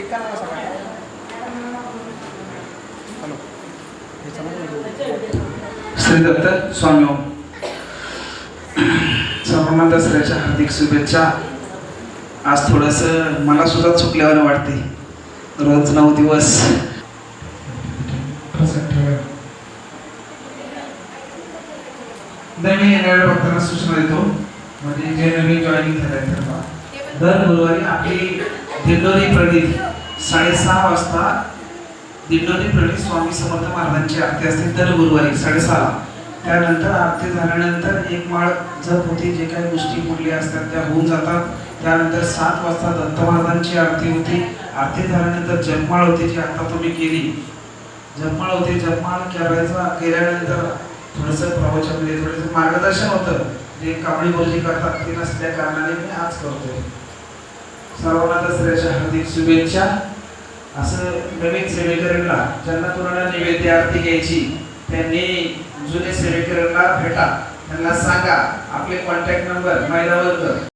श्री दत्त स्वामी ओम. सर्वांना दसऱ्याच्या हार्दिक शुभेच्छा. आज थोडंसं मला सुद्धा चुकल्यावर वाटते. रोज 9 दिवस नवीन येणाऱ्या भक्तांना सूचना देतो, म्हणजे जे नवीन जॉईनिंग झाले त्यांना दर गुरुवारी आपली दिंडोरी प्रणित 6:30 वाजता दिंडोरी प्रणित स्वामी समर्थ महाराजांची आरती असते दर गुरुवारी 6:30ला. त्यानंतर आरती झाल्यानंतर एक माळ जप होती, जे काही गोष्टी पुढल्या असतात त्या होऊन जातात. त्यानंतर 7 वाजता दत्त महाराजांची आरती होती. आरती झाल्यानंतर जपमाळ होती, जी आता तुम्ही केली. जपमाळ होती, जपमाळ केल्यानंतर थोडंसं प्रवचनामध्ये थोडंसं मार्गदर्शन होतं, जे कांबळी गुरुजी करतात ते नसल्या कारणाने मी आज करतोय. सर्वांना दसऱ्याच्या हार्दिक शुभेच्छा. असं नवीन सेवेकरांना ज्यांना कोणाला नैवेद्य आरती घ्यायची त्यांनी जुने सेवेकरांना भेटा, त्यांना सांगा. आपले कॉन्टॅक्ट नंबर मैदावर